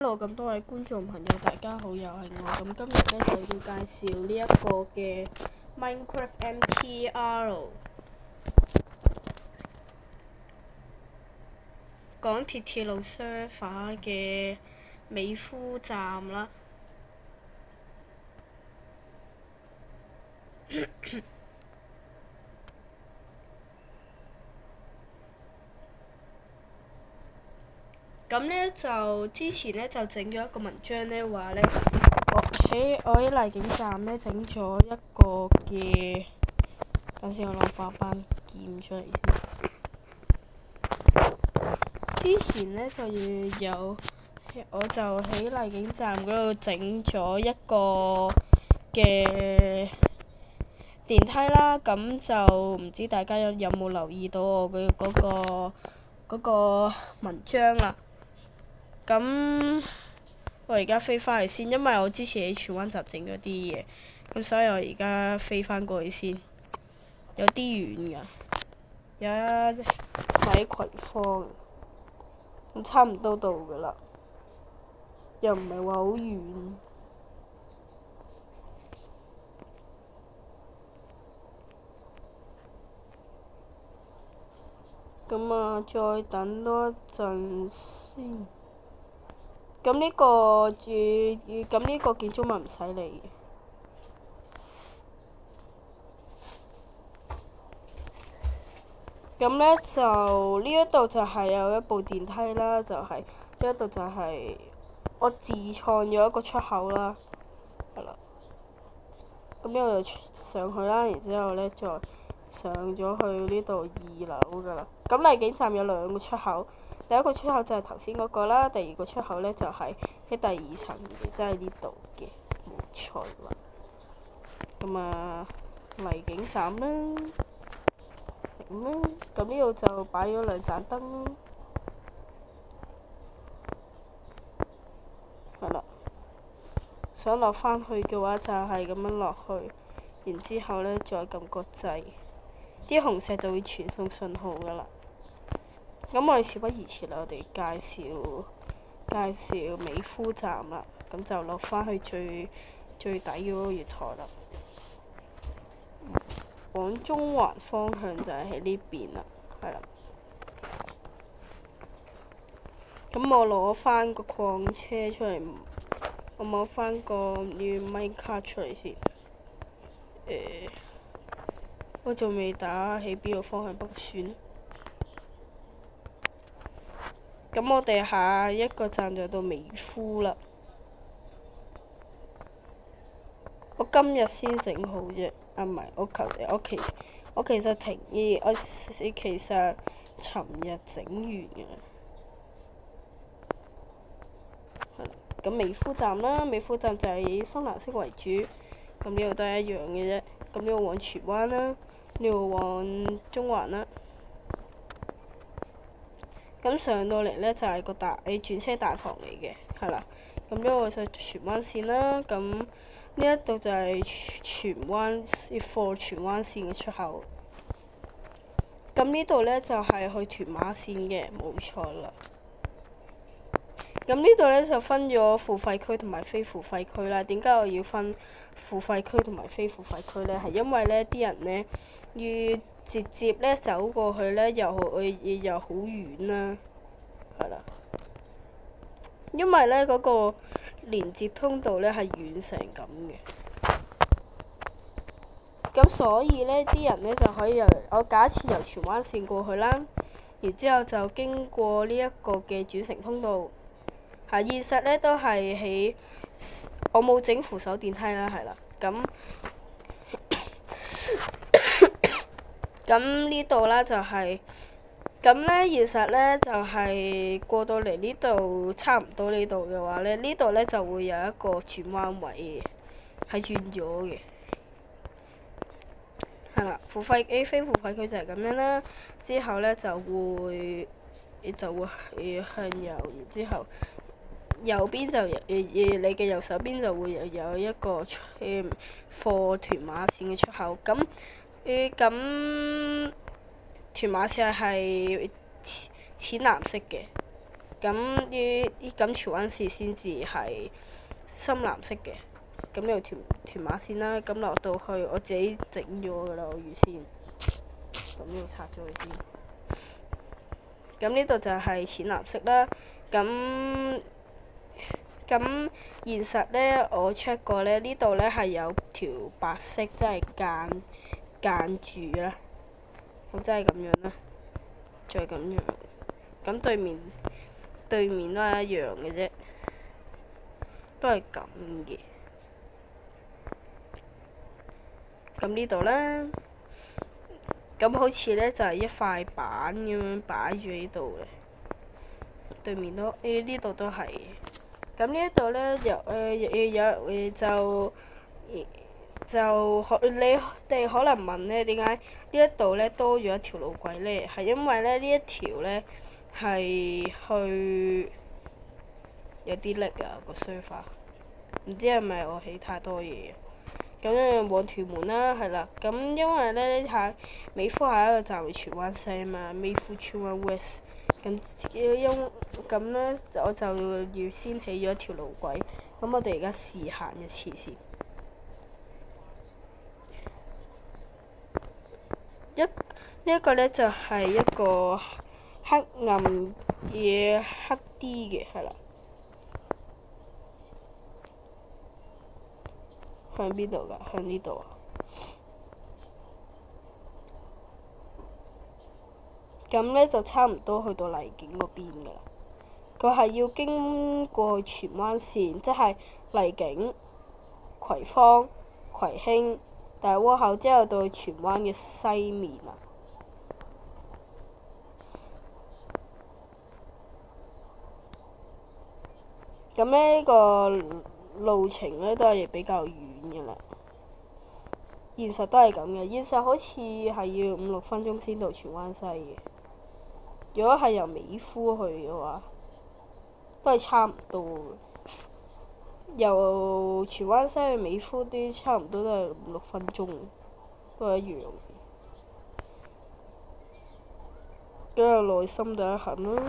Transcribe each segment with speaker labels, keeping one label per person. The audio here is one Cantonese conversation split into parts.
Speaker 1: Hello，咁多位觀眾朋友，大家好，又係我。咁今日咧就要介紹呢一個嘅 Minecraft MTR 港鐵鐵路 server 嘅美孚站啦。咁呢，就之前呢，就整咗一個文章呢，話呢，我喺荔景站呢，整咗一個嘅，等先我攞翻班劍出嚟先。之前呢，就我就喺荔景站嗰度整咗一個嘅電梯啦。咁就唔知大家有冇留意到我嘅嗰個文章啦。咁我而家飛返去先，因為我之前喺荃灣站整咗啲嘢，咁所以我而家飛返過去先。有啲遠㗎，喺葵芳，咁差唔多到㗎啦，又唔係話好遠。咁啊，再等多一陣先。咁呢個建築物唔使理嘅。咁呢，就呢一度就係有一部電梯啦，呢一度就係我自創咗一個出口啦，係啦。咁呢度就上去啦，然之後呢，再上咗去呢度2樓㗎啦。咁荔景站有2個出口。第一個出口就係頭先嗰個啦，第二個出口呢就係喺第2層嘅，即係呢度嘅，冇錯啦。咁啊，荔景站啦，咁呢度就擺咗2盞燈，係啦。想落返去嘅話就係咁樣落去，然之後呢，再撳個掣，啲紅石就會傳送信號㗎啦。咁我哋事不宜遲啦，我哋介紹美孚站啦。咁就落返去最底嗰個月台啦。往中環方向就係喺呢邊啦，係啦。咁我攞返個礦車出嚟，我攞返個mine cart出嚟先。我仲未打喺邊個方向，不過算啦。咁我哋下一個站就到美孚啦。我今日先整好啫，唔係我其實其實尋日整完嘅。咁美孚站啦，美孚站就係以深藍色為主，咁呢度都係一樣嘅啫。咁呢度往荃灣啦，呢度往中環啦。咁上到嚟呢，就係轉車大堂嚟嘅，係啦。咁呢個就荃灣線啦。咁呢一度就係荃灣線嘅出口。咁呢度呢，就係去屯馬線嘅，冇錯啦。咁呢度呢，就分咗付費區同埋非付費區啦。點解我要分付費區同埋非付費區呢？係因為呢啲人呢，要直接呢走過去呢，又好遠啦，係啦。因為呢嗰個連接通道呢係遠成咁嘅。咁所以呢啲人呢，就可以我假設由荃灣線過去啦，然之後就經過呢一個嘅轉乘通道。係現實呢都係我冇整扶手電梯啦，係啦。咁呢度啦就係，咁呢現實呢就係過到嚟呢度差唔多呢度嘅話呢，呢度呢就會有一個轉彎位嘅，係轉咗嘅。係啦，非付費區就係咁樣啦。之後呢就會向右，然之後右邊你嘅右手邊就會有一個貨屯馬線嘅出口。咁屯馬線係淺藍色嘅。咁荃灣市先至係深藍色嘅。咁有屯馬線啦，咁落到去我自己整咗㗎啦，我預先。咁要拆咗佢先。咁呢度就係淺藍色啦。咁現實呢，我 check 過呢，呢度呢係有條白色，即係間住啦。咁即係咁樣啦，再咁樣。咁對面都係一樣嘅啫，都係咁嘅。咁呢度啦，咁好似呢就係一塊板咁樣擺住喺度嘅，對面都呢度都係。咁呢一度呢，你哋可能問呢點解呢一度呢多咗一條路軌呢？係因為呢一條呢係去有啲力啊個 server， 唔知係咪我起太多嘢。咁樣往屯門啦，係啦。咁因為呢下美孚下一個站係荃灣西啊嘛，美孚荃灣 West。咁呢，我就要先起咗一條路軌。咁我哋而家試行一次先。呢一個呢，就係一個黑暗嘢黑啲嘅，係啦。向邊度㗎？向呢度啊！咁呢，就差唔多去到荔景嗰邊㗎啦。佢係要經過荃灣線，即係荔景、葵芳、葵興、大窩口之後到荃灣嘅西面啊。咁呢個路程呢，都係比較遠嘅啦。現實都係咁嘅，現實好似係要5-6分鐘先到荃灣西嘅。如果係由美孚去嘅話，都係差唔多嘅。由荃灣西去美孚啲差唔多都係5-6分鐘，都係一樣嘅。比較耐心就一行啦。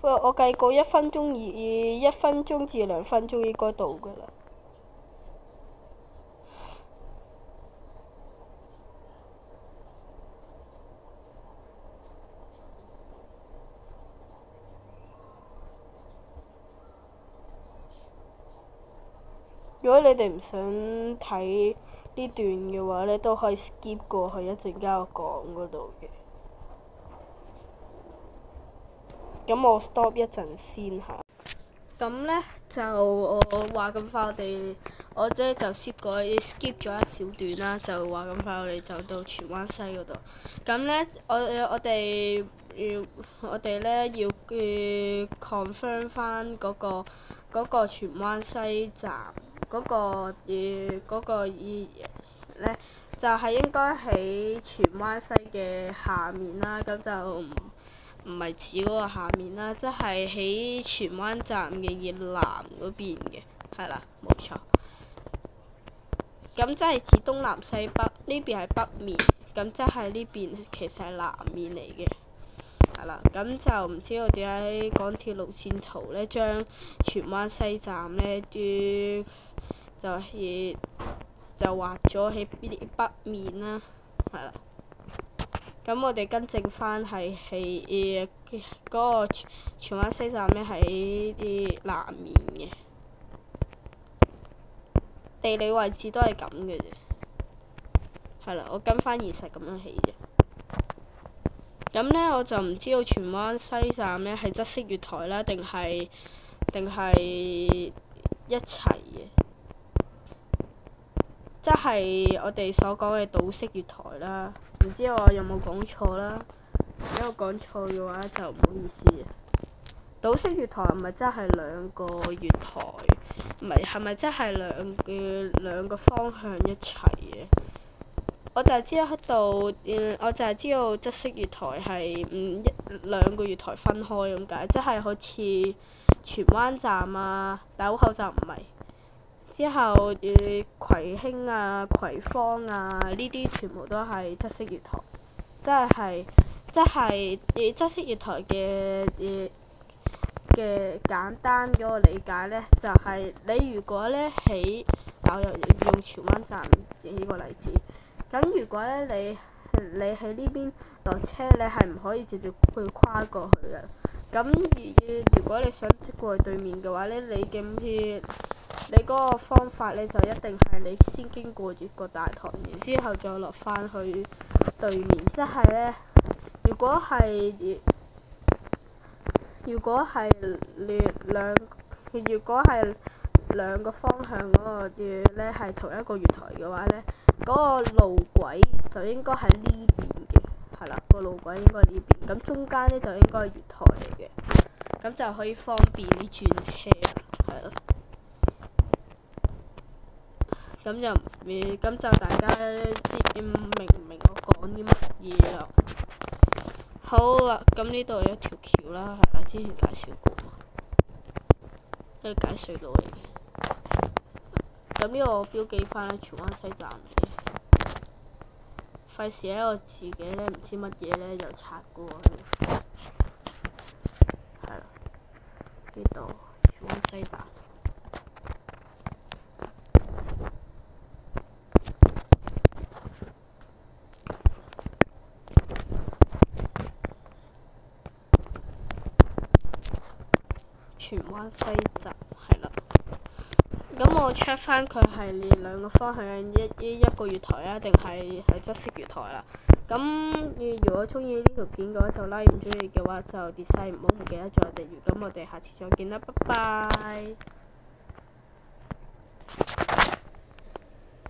Speaker 1: 我計過1分鐘至2分鐘應該到㗎啦。如果你哋唔想睇呢段嘅話呢，都可以 skip 過去一陣間我講嗰度嘅。咁我 stop 一陣先嚇。咁呢，就我話咁快，我即係就 skip 咗一小段啦，就話咁快我哋就到荃灣西嗰度。咁呢，我哋呢要confirm 翻嗰個荃灣西站嗰個呢，就係應該喺荃灣西嘅下面啦。咁就唔係指嗰個下面啦，即係喺荃灣站嘅南嗰邊嘅，係啦，冇錯。咁即係指東南西北，呢邊係北面，咁即係呢邊其實係南面嚟嘅，係啦。咁就唔知道點解港鐵路線圖呢，將荃灣西站呢就畫咗喺北面啦，係啦。咁我哋更正翻係嗰個荃灣西站呢，喺南面嘅，地理位置都係咁嘅啫。係啦，我跟翻現實咁樣起啫。咁呢，我就唔知道荃灣西站呢係側式月台啦，定係一齊嘅，即係我哋所講嘅倒式月台啦。唔知我有冇講錯啦？如果我講錯嘅話就唔好意思。倒式月台係咪真係兩個月台？唔係，係咪真係兩個方向一齊嘅？我就係知道側式月台係兩個月台分開咁解，即係好似荃灣站啊、大窩口站唔係，之後葵興啊、葵芳啊呢啲全部都係側式月台，側式月台嘅簡單嗰個理解呢，就係你如果呢我又用荃灣站呢個例子，咁如果呢你喺呢邊落車，你係唔可以直接去跨過去嘅。咁如果你想過去對面嘅話呢，你嗰個方法呢，就一定係你先經過住個大堂，然之後再落翻去對面。即係呢，如果係兩個方向嗰個呢係同一個月台嘅話呢，嗰個路軌就應該喺呢邊嘅，係啦，個路軌應該呢邊。咁中間呢，就應該係月台嚟嘅，咁就可以方便啲轉車啦，係咯。咁就大家明唔明我講啲乜嘢啦？好啦，咁呢度有一條橋啦，係啦，之前介紹過，都係解隧道嚟嘅。咁呢個我標記翻喺荃灣西站嘅，費事咧我自己咧唔知乜嘢咧又拆過去。係啦，呢度荃灣西站。荃灣西站係啦，咁我 check 翻佢係連兩個方向一個月台啊，定係側式月台啦。咁如果中意呢條片嘅話就 like，唔中意嘅話就 dislike，唔好唔記得咗我哋。咁我哋下次再見啦，拜拜。